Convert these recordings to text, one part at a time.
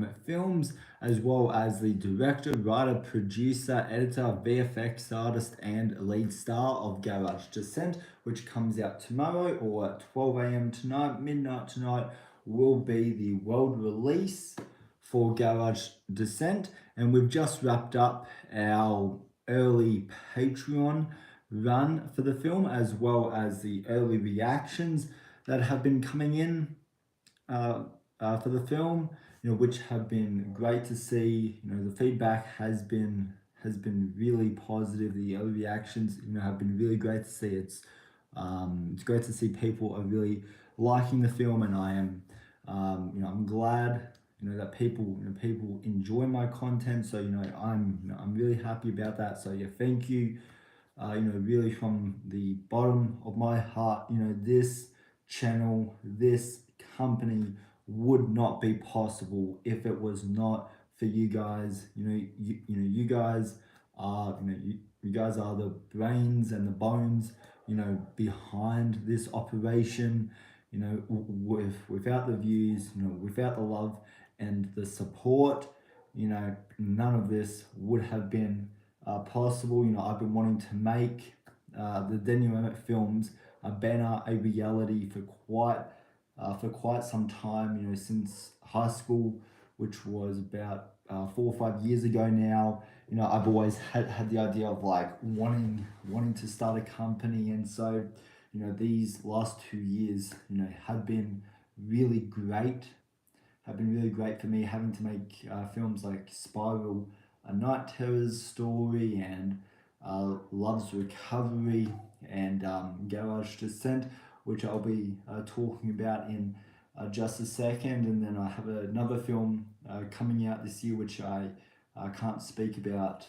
Moment Films, as well as the director, writer, producer, editor, VFX artist, and lead star of Garage Descent, which comes out tomorrow or at 12 a.m. tonight, midnight tonight, will be the world release for Garage Descent. And we've just wrapped up our early Patreon run for the film, as well as the early reactions that have been coming in for the film, which have been great to see. The feedback has been really positive. The early reactions, have been really great to see. It's great to see people are really liking the film, and I am, I'm glad, that people enjoy my content. So I'm really happy about that. So yeah, thank you. Really from the bottom of my heart, this channel, this company would not be possible if it was not for you guys. You guys are, you guys are the brains and the bones, behind this operation. Without the views, without the love and the support, none of this would have been possible. I've been wanting to make the Daniel Emmett Films a banner, a reality for quite some time. Since high school, which was about 4 or 5 years ago now. I've always had the idea of like wanting to start a company, and so these last 2 years have been really great. Have been really great for me, having to make films like Spiral, A Night Terror's Story, and Love's Recovery, and Garage Descent, which I'll be talking about in just a second. And then I have another film coming out this year, which I can't speak about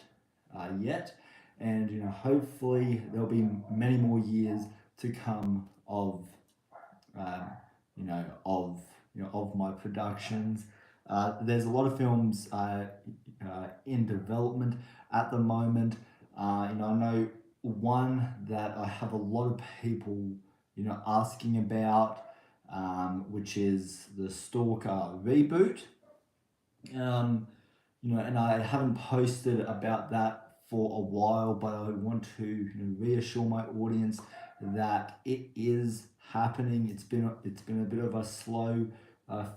yet. And hopefully there'll be many more years to come of of my productions. There's a lot of films in development at the moment. I know one that I have a lot of people asking about, which is the Stalker reboot. And I haven't posted about that for a while, but I want to reassure my audience that it is happening. It's been a bit of a slow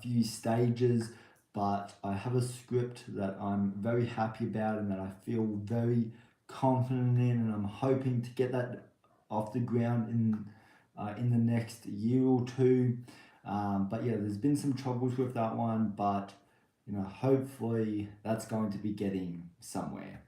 few stages, but I have a script that I'm very happy about and that I feel very confident in, and I'm hoping to get that off the ground in the next year or two. But yeah, there's been some troubles with that one, but hopefully that's going to be getting somewhere.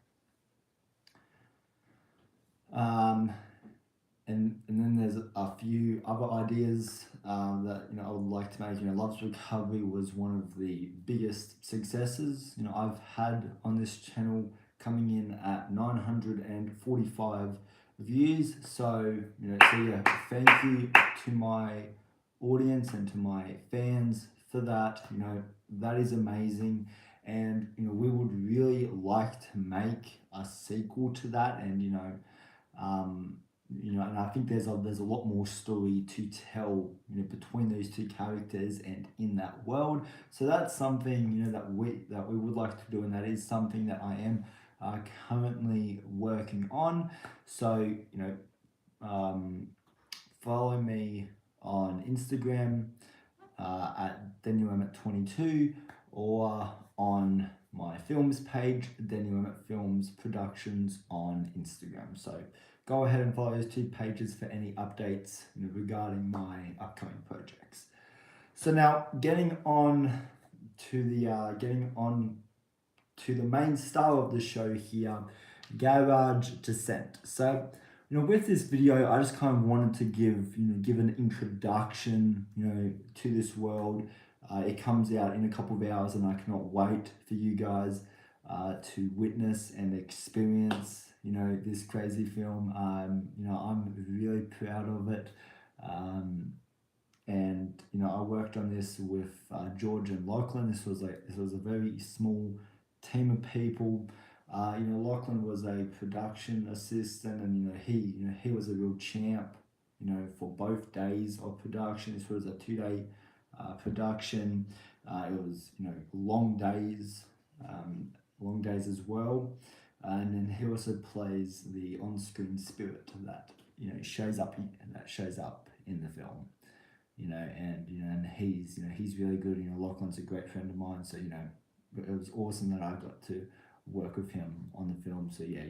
And then there's a few other ideas that I would like to make. Love's Recovery was one of the biggest successes I've had on this channel, coming in at 945 views. So yeah, thank you to my audience and to my fans for that. That is amazing, and we would really like to make a sequel to that, and and I think there's a lot more story to tell, between those two characters and in that world. So that's something, that we would like to do, and that is something that I am currently working on. So, follow me on Instagram at Daniel Emmett 22, or on my films page, Daniel Emmett Films Productions on Instagram. So go ahead and follow those two pages for any updates regarding my upcoming projects. So now getting on to the main star of the show here, Garage Descent. So with this video, I just kind of wanted to give an introduction to this world. It comes out in a couple of hours, and I cannot wait for you guys to witness and experience this crazy film. I'm really proud of it. And I worked on this with George and Lachlan. This was a very small team of people. Lachlan was a production assistant, and he was a real champ for both days of production. This was a 2-day production. It was, long days as well. And then he also plays the on-screen spirit that shows up in the film. And he's really good. Lachlan's a great friend of mine, so it was awesome that I got to work with him on the film. So yeah,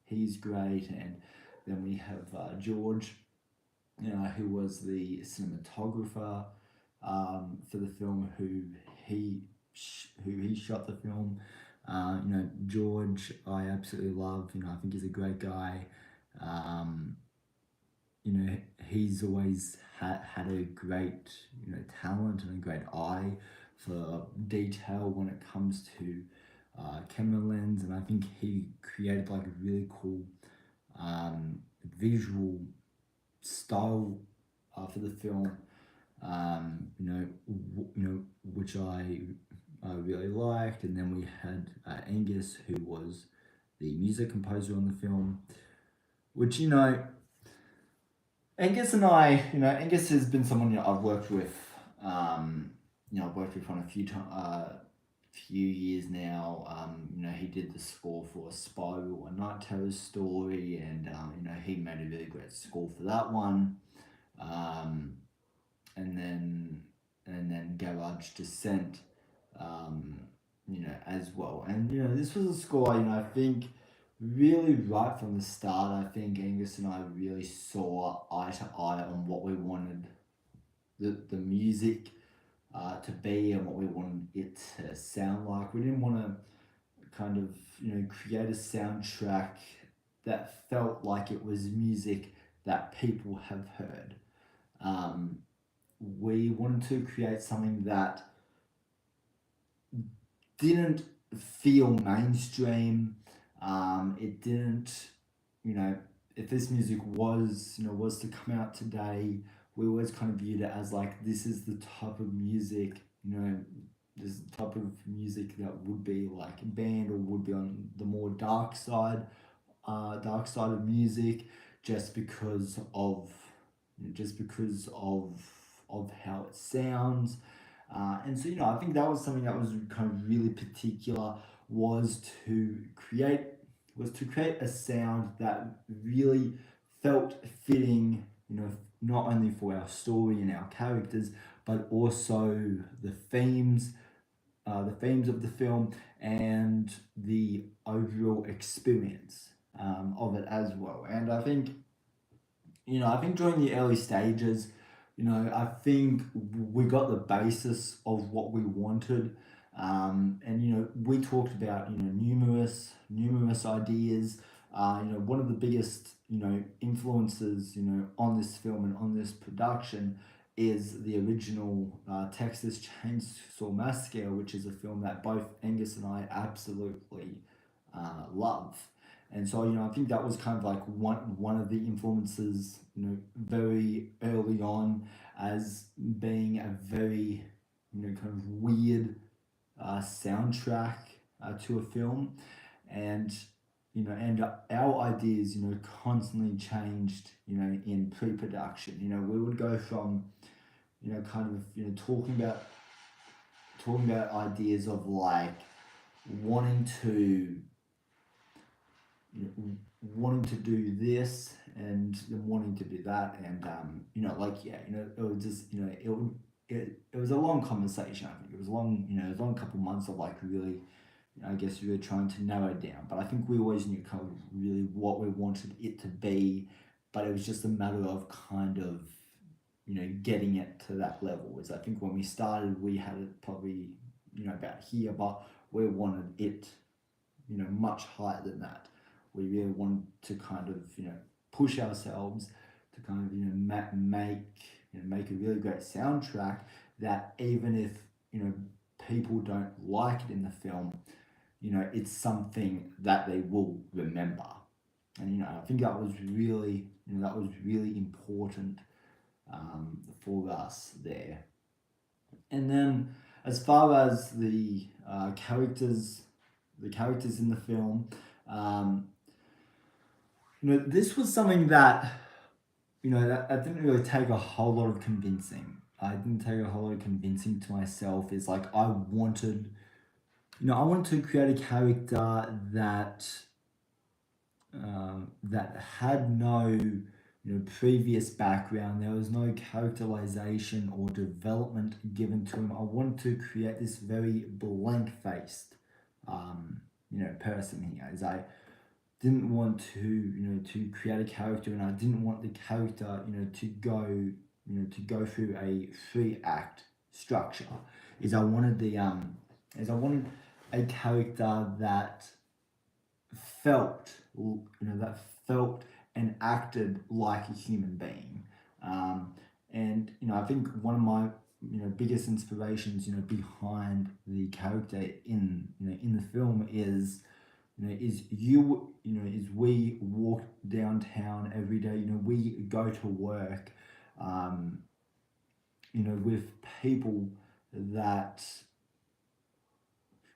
he's great. And then we have George, who was the cinematographer for the film, who he shot the film. George, I absolutely love. I think he's a great guy. Um, he's always had a great, talent and a great eye for detail when it comes to camera lens, and I think he created like a really cool visual style for the film. Which I really liked. And then we had Angus, who was the music composer on the film, which Angus has been someone I've worked with. I've worked with on a few years now. He did the score for Spiral, A Night Terror Story, and he made a really great score for that one. And then Garage Descent, as well. And this was a score I think really right from the start. I think Angus and I really saw eye to eye on what we wanted the music to be and what we wanted it to sound like. We didn't want to kind of create a soundtrack that felt like it was music that people have heard. We wanted to create something that didn't feel mainstream. It didn't, if this music was to come out today, we always kind of viewed it as like, this is the type of music, this is the type of music that would be like banned or would be on the more dark side of music, just because of how it sounds. And so, I think that was something that was kind of really particular, was to create a sound that really felt fitting, not only for our story and our characters, but also the themes of the film and the overall experience of it as well. And I think during the early stages, I think we got the basis of what we wanted. And we talked about numerous ideas. One of the biggest influences on this film and on this production is the original Texas Chainsaw Massacre, which is a film that both Angus and I absolutely love. And so, I think that was kind of like one of the influences, very early on, as being a very, kind of weird soundtrack to a film. And, and our ideas, constantly changed, in pre-production. We would go from, kind of, talking about ideas of like wanting to do this and then wanting to do that, and it was just it was a long conversation. I think it was a long couple months of like really, I guess, really trying to narrow it down. But I think we always knew kind of really what we wanted it to be, but it was just a matter of kind of getting it to that level. Is I think when we started, we had it probably about here, but we wanted it much higher than that. We really wanted to kind of push ourselves to kind of make a really great soundtrack that, even if people don't like it in the film, it's something that they will remember. And I think that was really important for us there. And then, as far as the characters in the film, this was something that that didn't really take a whole lot of convincing. I didn't take a whole lot of convincing to myself is like I wanted, I wanted to create a character that had no previous background. There was no characterization or development given to him. I wanted to create this very blank faced person here. As I didn't want to create a character, and I didn't want the character to go through a 3-act structure. Is I wanted a character that felt that felt and acted like a human being. And I think one of my biggest inspirations behind the character in the film is is we walk downtown every day. We go to work with people that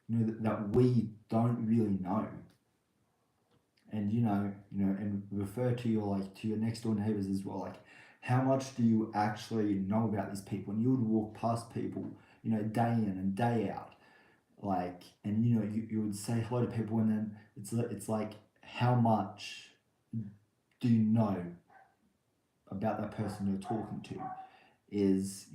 that we don't really know, and and refer to your next door neighbors as well. Like, how much do you actually know about these people? And you would walk past people day in and day out, like, and you would say hello to people, and then it's like, how much do you know about that person you're talking to? Is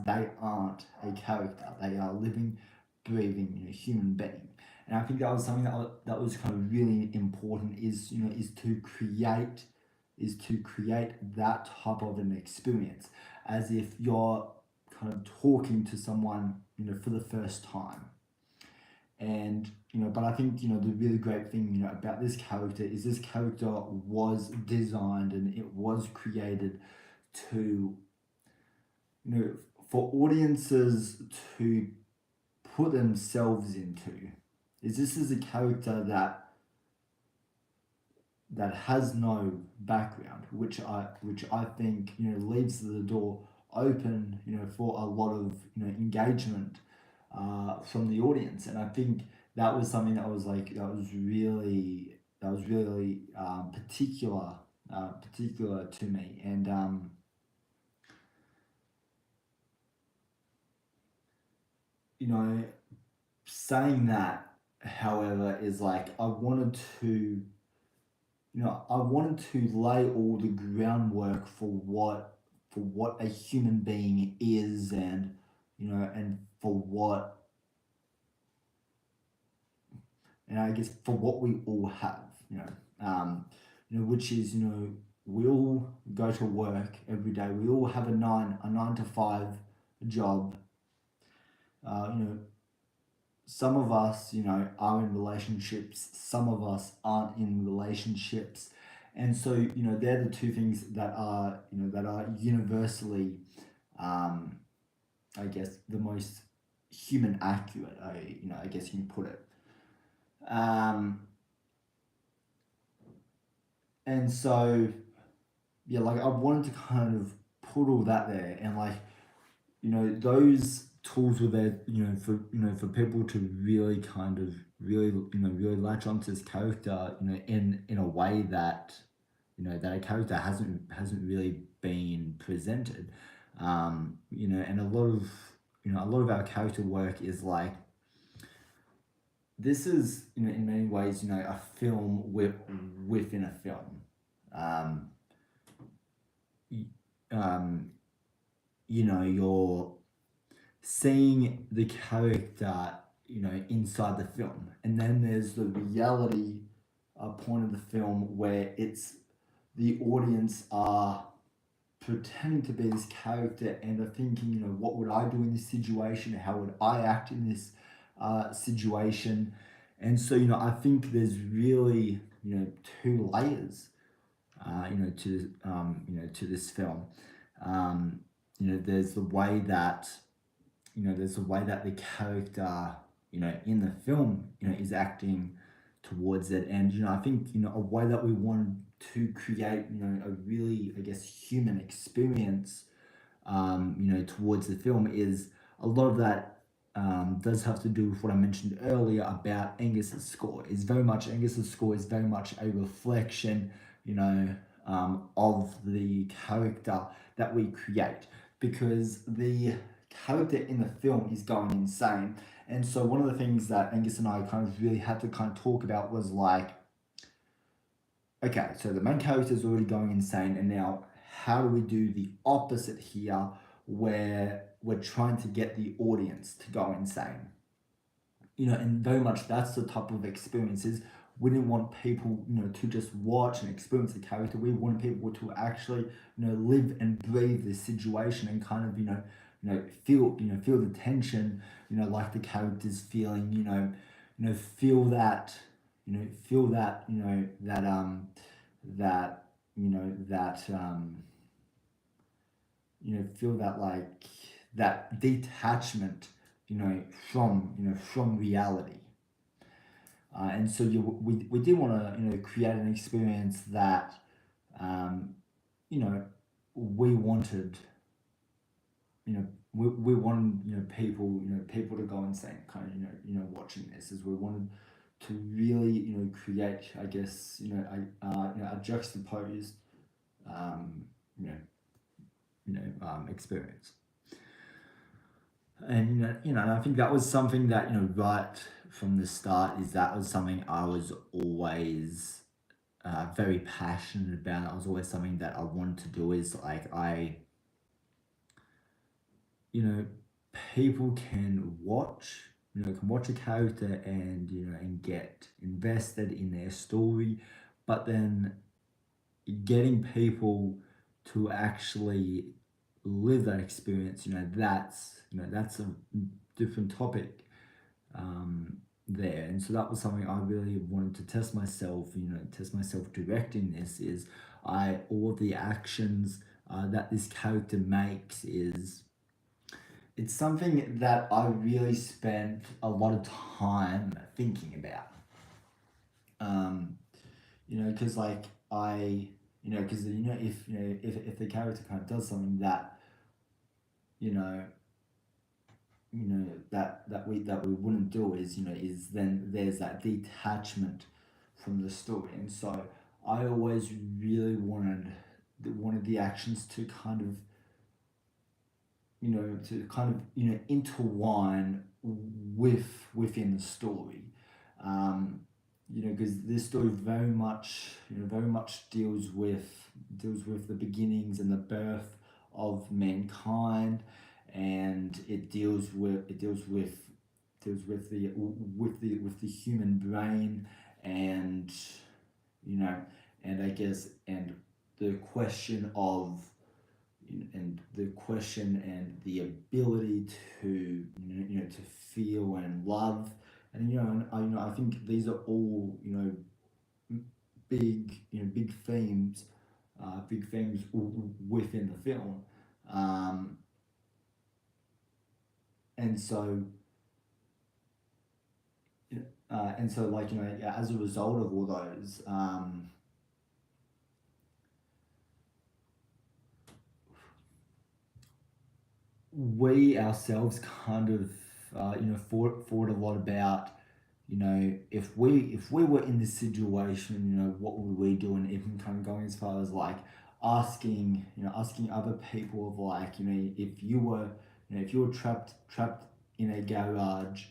they aren't a character, they are a living, breathing human being. And I think that was something that was kind of really important, is to create that type of an experience, as if you're kind of talking to someone for the first time. And but I think the really great thing about this character is this character was designed and it was created to for audiences to put themselves into. Is this is a character that has no background, which I think leaves the door open for a lot of engagement from the audience. And I think that was something that was really particular to me. And saying that, however, is like I wanted to lay all the groundwork for what a human being is, and and for what, and I guess for what we all have, which is we all go to work every day. We all have a 9 to 5 job. Some of us are in relationships. Some of us aren't in relationships, and so they're the two things that are universally, I guess, the most human accurate. I guess you can put it. And so, yeah, like I wanted to kind of put all that there, and like those tools were there for people to really kind of really latch onto this character in a way that that a character hasn't really been presented. And a lot of our character work is like, this is in many ways a film within a film. You're seeing the character inside the film, and then there's the reality point of the film where it's the audience are pretending to be this character and are thinking, what would I do in this situation? How would I act in this situation? And so, I think there's really, 2 layers, to this film. There's the way that, the character, in the film, is acting towards it. And, I think, a way that we wanted to create, a really, I guess, human experience, towards the film is a lot of that does have to do with what I mentioned earlier about Angus's score. Angus's score is very much a reflection, of the character that we create. because the character in the film is going insane. And so one of the things that Angus and I kind of really had to kind of talk about was like, okay, so the main character is already going insane, and now how do we do the opposite here, where we're trying to get the audience to go insane? And very much that's the type of experiences we didn't want people, to just watch and experience the character. We wanted people to actually, live and breathe this situation and kind of, feel the tension, like the characters feeling, feel that, feel that, that, feel that like that detachment, from reality. And so we did want to create an experience that you know we wanted we wanted people to go insane kind of watching this, as we wanted to really create, I guess, a juxtaposed you know experience. And I think that was something that right from the start, is that was something I was always very passionate about. It was always something that I wanted to do. Is like you know people can watch a character and and get invested in their story, but then getting people to actually live that experience, that's a different topic there. And so that was something I really wanted to test myself, test myself directing this. Is I all of the actions that this character makes, is it's something that I really spent a lot of time thinking about. Because like because if the character kind of does something that you know that we wouldn't do, is then there's that detachment from the story. And so I always really wanted the actions to kind of intertwine within the story. Because this story very much deals with the beginnings and the birth of mankind, and it deals with the human brain, and I guess, and the question of and the ability to to feel and love. And I think these are all big themes, within the film. And so like as a result of all those, we ourselves kind of thought a lot about, if we were in this situation, what would we do? And even kind of going as far as like asking other people of like, if you were trapped in a garage,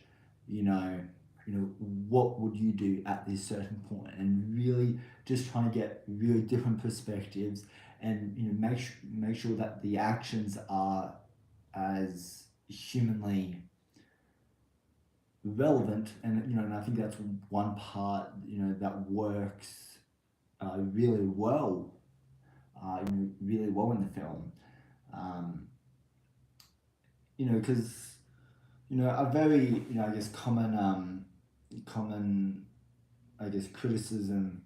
what would you do at this certain point? And really just trying to get really different perspectives, and make sure that the actions are as humanly relevant. And I think that's one part that works really well, in the film. Because a very I guess common I guess criticism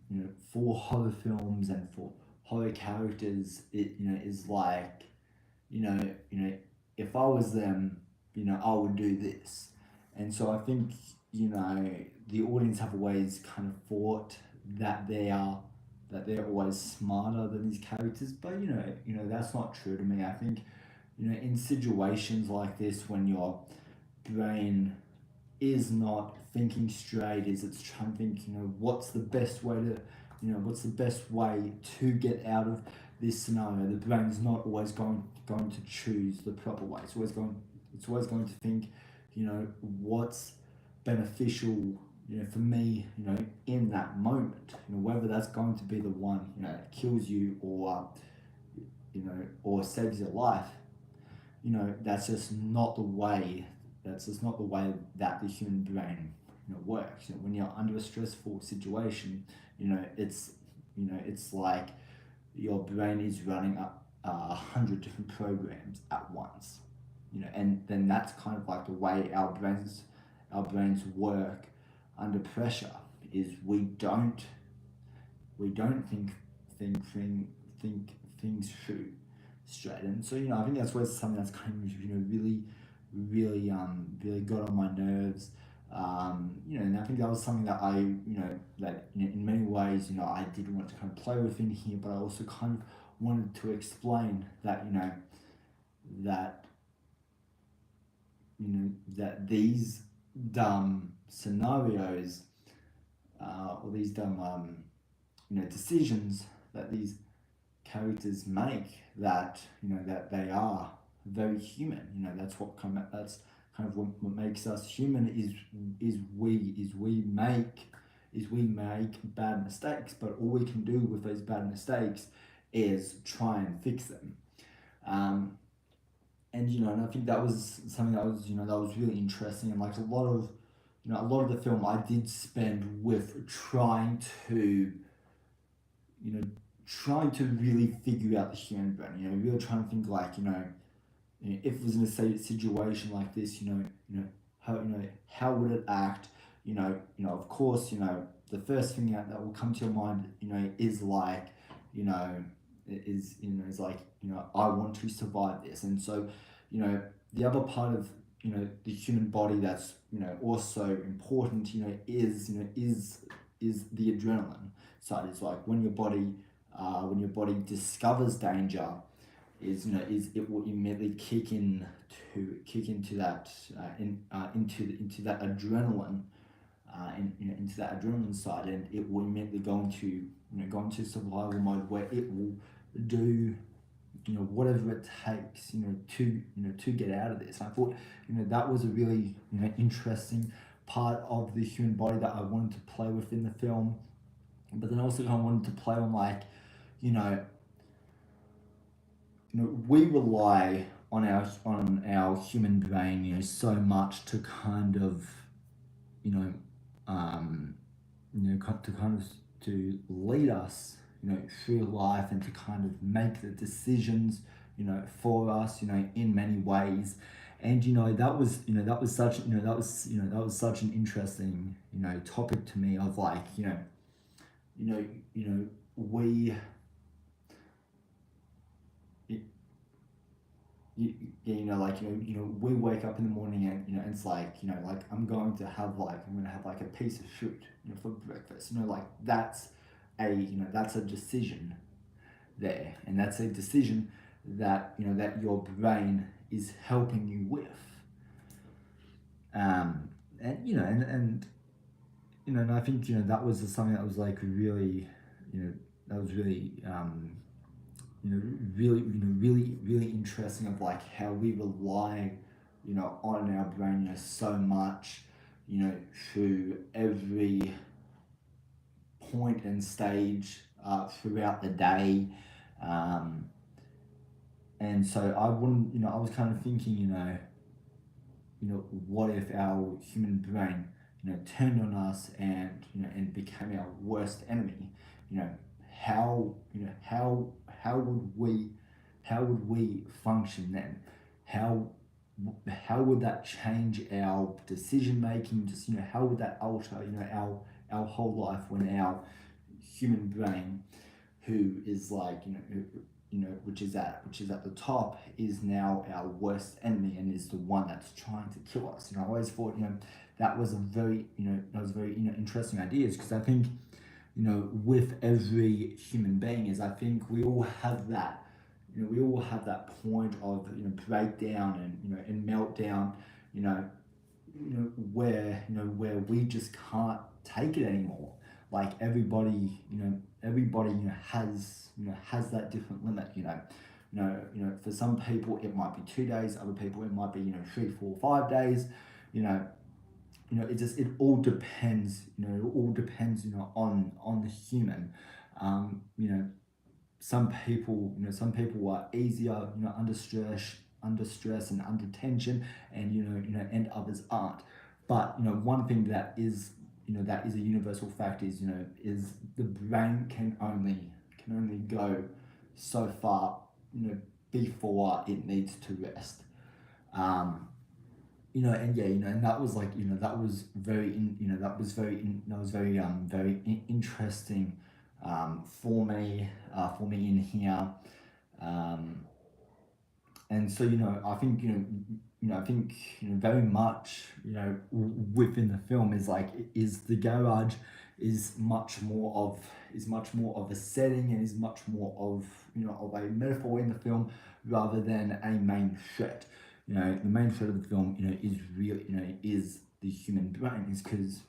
for horror films and for horror characters, is like, if I was them, I would do this. And so I think, the audience have always kind of thought that they're always smarter than these characters, but that's not true to me. I think, in situations like this, when your brain is not thinking straight, is it's trying to think, what's the best way to get out of this scenario, the brain is not always going to choose the proper way. It's always going to think, what's beneficial, for me, in that moment, whether that's going to be the one, that kills you or saves your life. That's just not the way. That's just not the way that the human brain, works. When you're under a stressful situation, it's like your brain is running 100 different programs at once. And then that's kind of like the way our brains work under pressure. Is we don't think things through straight. And so I think that's where something that's kind of really got on my nerves. And I think that was something that that in many ways, I did want to kind of play with in here, but I also kind of wanted to explain that, that, that these dumb scenarios, or these dumb, decisions that these characters make, that, that they are very human. That's kind of what makes us human, is we make bad mistakes, but all we can do with those bad mistakes is try and fix them. And I think that was something that was really interesting, and like a lot of the film I did spend with trying to really figure out the human brain, really trying to think like, if it was in a situation like this, how would it act? Of course, the first thing that will come to your mind, is like, is like, I want to survive this. And so, the other part of, the human body that's, also important, is the adrenaline side. It's like when your body discovers danger, is it will immediately kick into that into that adrenaline, into that adrenaline side, and it will immediately go into survival mode, where it will do whatever it takes to get out of this. And I thought that was a really interesting part of the human body that I wanted to play with in the film, but then also kind of wanted to play on, like, we rely on our human brain, so much to kind of, to kind of to lead us, through life, and to kind of make the decisions, for us, in many ways. And that was such an interesting topic to me, of like, we we wake up in the morning, and it's like, like I'm going to have like a piece of fruit, for breakfast. Like that's a decision there, and that's a decision that that your brain is helping you with. And and I think that was something that was like really, that was really really interesting, of like how we rely on our brain so much, through every point and stage throughout the day. And so I wouldn't, I was kind of thinking, what if our human brain turned on us, and and became our worst enemy? How how would we function then? How would that change our decision making? Just how would that alter our whole life, when our human brain, who is like which is at the top, is now our worst enemy, and is the one that's trying to kill us? I always thought that was a very interesting ideas, because I think with every human being, is I think we all have that point of breakdown, and meltdown, where where we just can't take it anymore. like everybody has that different limit. For some people it might be 2 days, other people it might be 3, 4, 5 days. You know, it all depends. It all depends. On the human. Um, you know, some people are easier. Under stress and under tension, and and others aren't. But one thing that is a universal fact is the brain can only go so far before it needs to rest. Um, and yeah, and that was like, that was very, that was very interesting, for me in here. Um, and so, I think, I think, very much, within the film is like, is the garage is much more of, a setting, and is much more of, of a metaphor in the film rather than a main threat. The main threat of the film, is real, is the human brain. Is because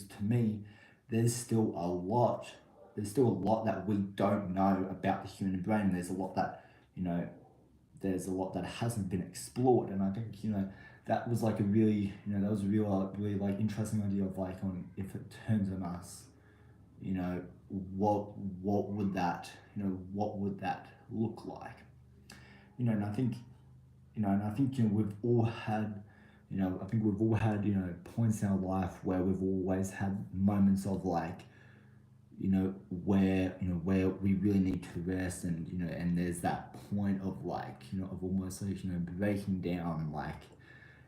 to me, there's still a lot, that we don't know about the human brain. You know, there's a lot that hasn't been explored, and I think that was like a really, that was a real, really like interesting idea of like, on if it turns on us, you know what would that, look like. And I think, we've all had, I think we've all had, points in our life where we've always had moments of like, where we really need to rest, and and there's that point of like, of almost like, breaking down, like,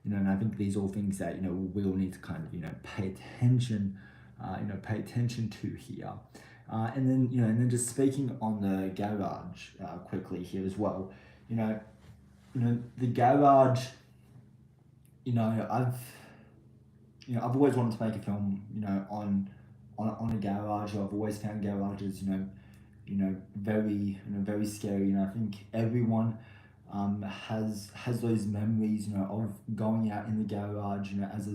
and I think these are all things that we all need to kind of pay attention to here. And then just speaking on the garage, quickly here as well. The garage, I've I've always wanted to make a film, on a garage. I've always found garages, very, very scary. And I think everyone, has those memories, of going out in the garage, as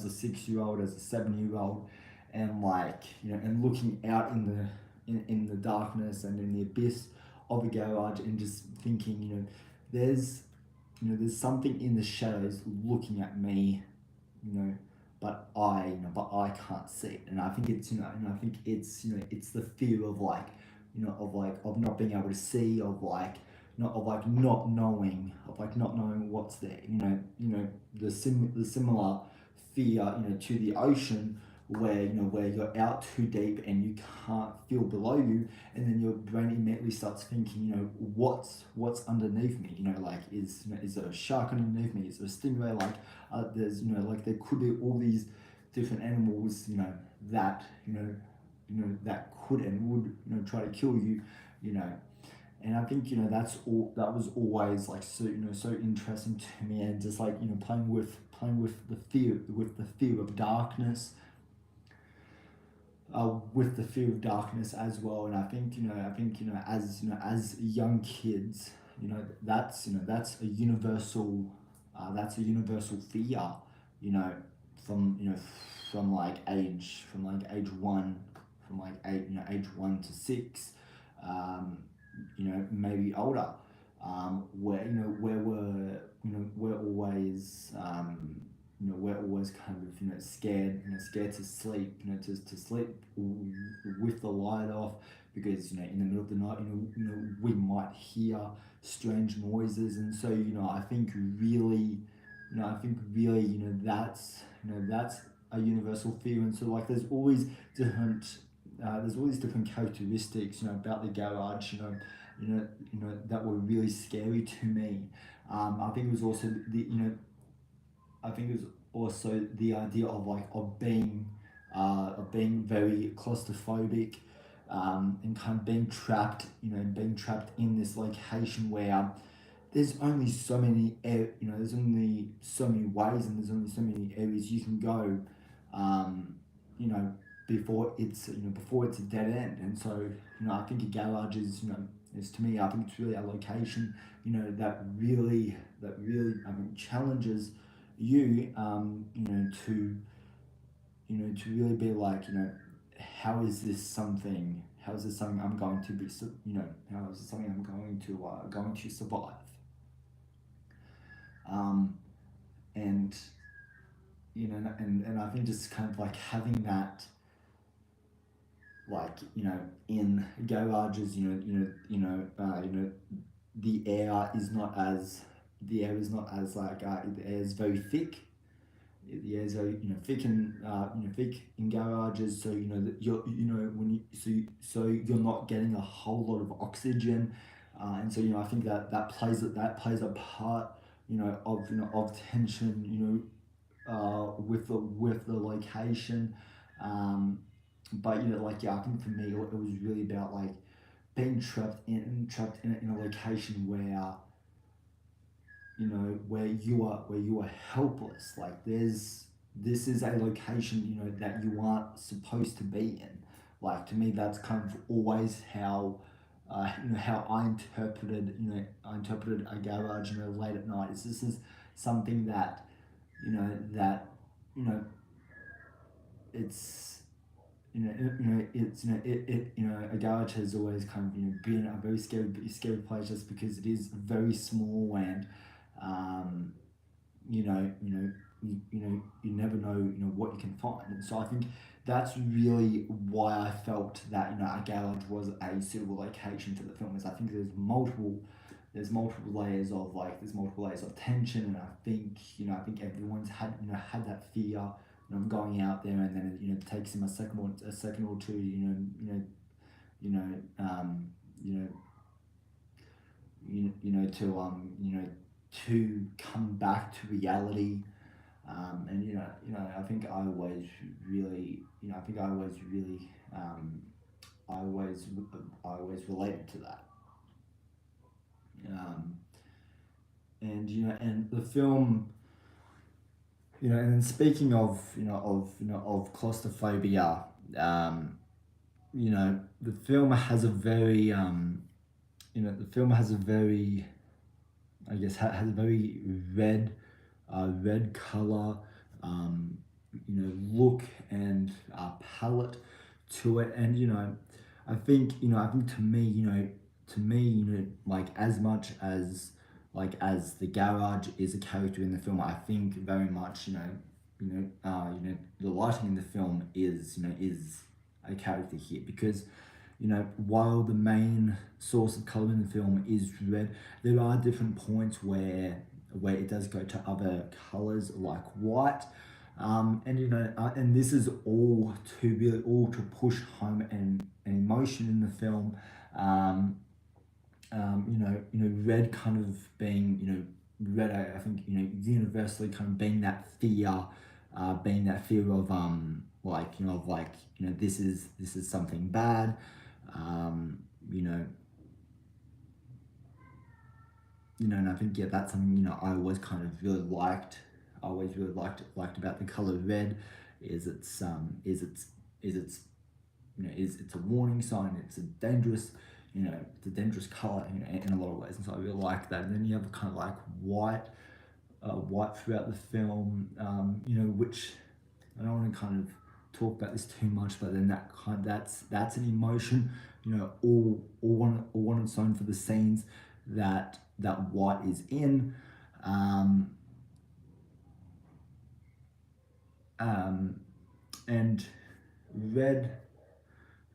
a 6 year old, as a 7 year old, and like, and looking out in the darkness and in the abyss of a garage, and just thinking, there's there's something in the shadows looking at me, you know, but I can't see it. And I think it's the fear of like, of not being able to see, of like not knowing what's there. The similar fear, to the ocean, where you're out too deep and you can't feel below you, and then your brain immediately starts thinking, what's underneath me. Like, is there a shark underneath me? Is there a stingray? Like, there's, like, there could be all these different animals, that that could and would, try to kill you. you know and I think, that was always like, so, so interesting to me. And just like, playing with the fear of darkness, as well. And I think, as young kids, that's a universal, fear, you know from, age one, age 1 to 6, maybe older, we're always, we're always kind of, scared, scared to sleep, to sleep with the light off, because, in the middle of the night, we might hear strange noises. And so, I think really, that's a universal fear. And so, like, there's always different characteristics, about the garage, that were really scary to me. I think it was also I think it was also the idea of like, of being very claustrophobic, and kind of being trapped in this location where there's only so many there's only so many ways, and there's only so many areas you can go, um, you know, before it's a dead end. And so, I think a garage is to me, I think it's really a location, that really challenges you, to really be like, how is this something? How is this something I'm going to be? How is this something I'm going to survive? Um, and and I think just kind of like having that, like in garages, the air is not as like the air is very thick. The air is very thick and thick in garages, so that you're when you so you're not getting a whole lot of oxygen, and so I think that plays a part of tension with the location, um, but I think for me it was really about like being trapped in a location where where you are helpless. Like this is a location that you aren't supposed to be in. Like to me, that's kind of always how how I interpreted a garage late at night. Is this is something that that you know it's it's a garage has always kind of been a very scary place, just because it is very small, and um, you never know what you can find. And so I think that's really why I felt that a garage was a suitable location for the film. Is I think there's multiple layers of tension, and I think I think everyone's had had that fear of going out there, and then it takes them a second or two you know you know to come back to reality. And I think I always really I think I always related to that. um, and and the film, and then speaking of of claustrophobia, the film has a very the film has a very, I guess, has a very red color, look and palette to it. And I think to me, like as much as as the garage is a character in the film, I think very much the lighting in the film is a character here, because while the main source of color in the film is red, there are different points where it does go to other colors like white. And and this is all to push home an emotion in the film. Red kind of being red. I think universally kind of being that fear, of this is something bad. um, you know, and I think that's something I always kind of really liked. I always really liked about the color red, is it's is it's a warning sign. It's a dangerous, it's a dangerous color in a lot of ways, and so I really like that. And then you have kind of like white throughout the film, which I don't want to kind of talk about this too much, but then that's an emotion, all on its own for the scenes that white is in. Um, and red,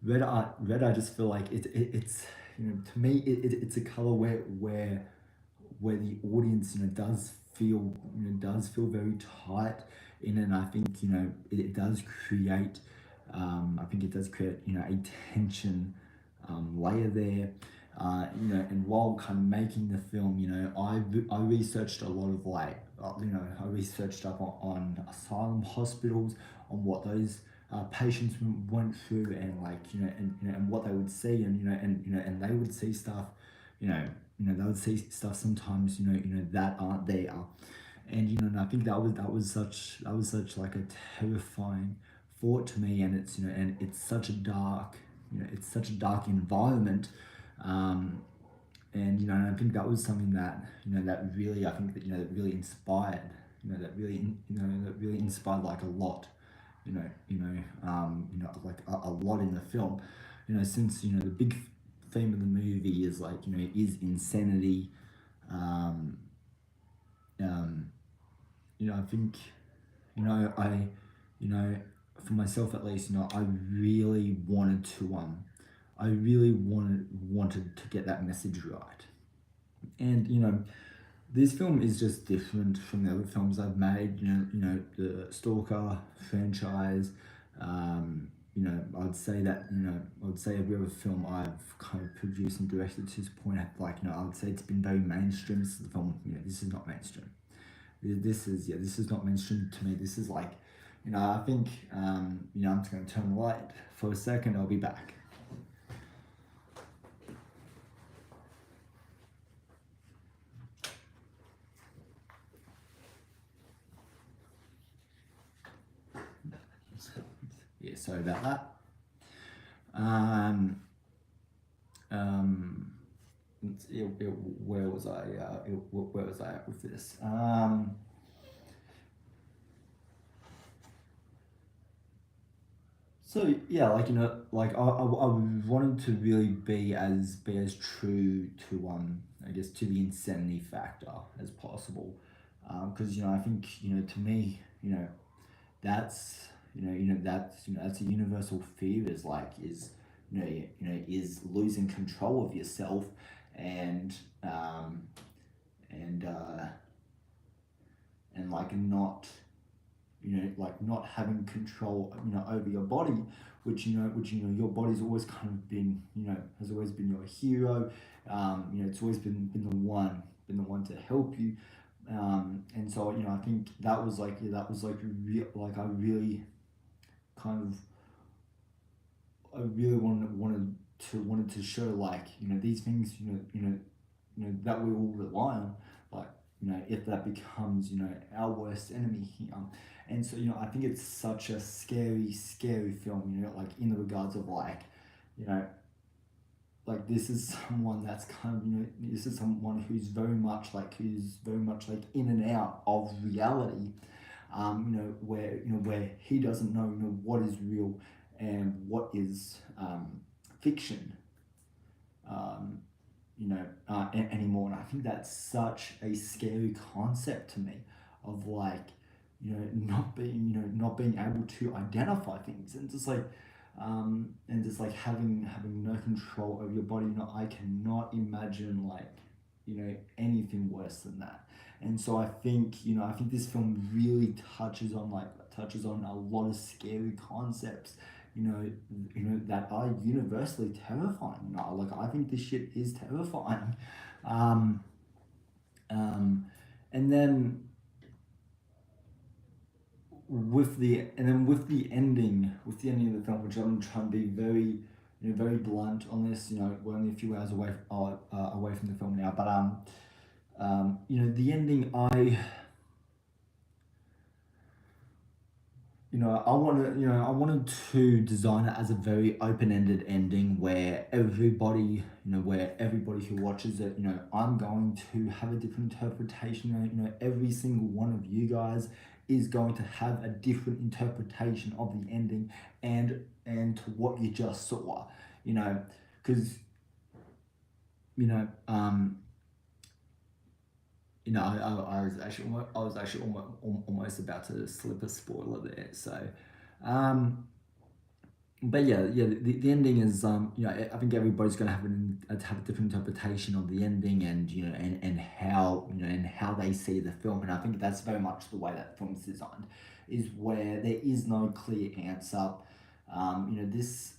red, I just feel like it's to me it's a color where the audience does feel very tight in it. And I think it does create, I think it does create a tension layer there. And while kind of making the film, I researched a lot of I researched up on asylum hospitals, on what those patients went through, and and what they would see, and they would see stuff, they would see stuff sometimes, that aren't there. And and I think that was such like a terrifying thought to me. And it's and it's such a dark, it's such a dark environment. And and I think that was something that that really, I think that that really inspired, that really inspired like a lot, like a lot in the film. Since the big theme of the movie is like is insanity. Um, um, I think I you know for myself at least, I really wanted to I really wanted to get that message right. And this film is just different from the other films I've made. The Stalker franchise. I'd say that I'd say every other film I've kind of produced and directed to this point, like I'd say it's been very mainstream. This is the film. This is not mainstream. This is not mainstream to me. This is like, I think I'm just gonna turn the light for a second. I'll be back. Yeah, sorry about that. Where was I? Where was I at with this? So yeah, like I wanted to really be as true to I guess to the insanity factor as possible, because I think to me that's that's a universal fear, is like is is losing control of yourself, and um, and uh, and like not like not having control over your body, which your body's always kind of been has always been your hero. It's always been the one to help you. And so I think that was like like I really kind of I really wanted to show, like these things that we all rely on, like if that becomes our worst enemy here. And so I think it's such a scary film, like in the regards of like you know like this is someone that's kind of this is someone who's very much like in and out of reality, where he doesn't know what is real and what is fiction, um, anymore. And I think that's such a scary concept to me, of like not being able to identify things, and just like having no control over your body. I cannot imagine like anything worse than that. And so I think this film really touches on a lot of scary concepts, that are universally terrifying. Like I think this shit is terrifying. um, um, and then with the ending of the film, which I'm trying to be very very blunt on this. We're only a few hours away from the film now, but the ending, I wanted to design it as a very open-ended ending, where where everybody who watches it, I'm going to have a different interpretation. Every single one of you guys is going to have a different interpretation of the ending, and to what you just saw. Because you know um I was actually almost about to slip a spoiler there. So, um, but the ending is I think everybody's going to have a different interpretation of the ending, and and how and how they see the film. And I think that's very much the way that film's designed, is where there is no clear answer. This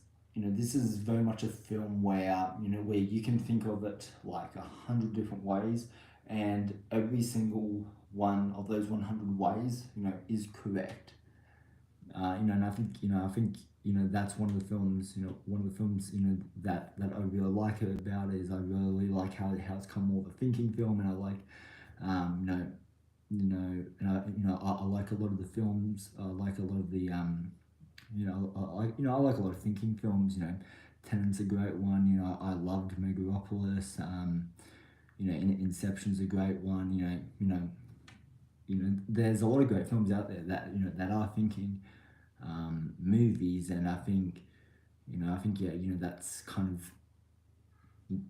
is very much a film where where you can think of it like 100 different ways, and every single one of those 100 ways is correct. And I think that's one of the films that I really like about it, is I really like how it's come more of a thinking film. And I like I like a lot of the films. I like a lot of the I like a lot of thinking films. Tenet's a great one. I loved Megalopolis. Inception's a great one. There's a lot of great films out there that that are thinking. movies, and I think yeah, that's kind of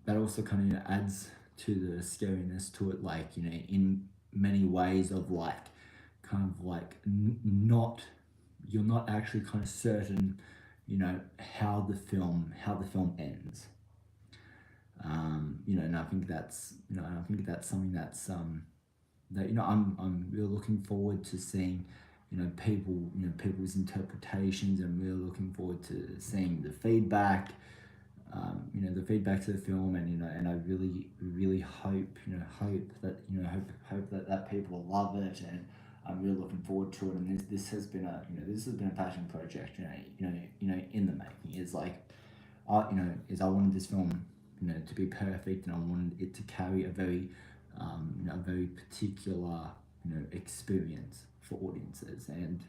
that also kind of adds to the scariness to it, like in many ways of like kind of like not you're not actually kind of certain how the film ends. And I think that's something that's that I'm really looking forward to seeing people's interpretations, and really looking forward to seeing the feedback, the feedback to the film, and and I really hope that people love it, and I'm really looking forward to it. And this has been a passion project, in the making. Is like, is I wanted this film, to be perfect, and I wanted it to carry a very, a very particular, experience for audiences. And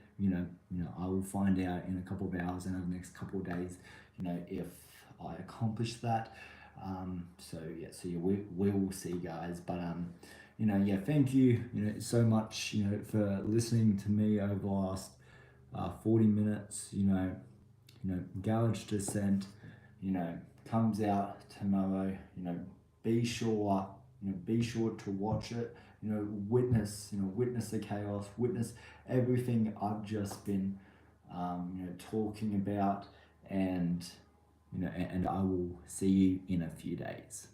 I will find out in a couple of hours and over the next couple of days, if I accomplish that. We will see, guys. But yeah, thank you, so much, for listening to me over the last 40 minutes. Garage Descent, you know, comes out tomorrow. Be sure to watch it. Witness the chaos, witness everything I've just been, talking about, and I will see you in a few days.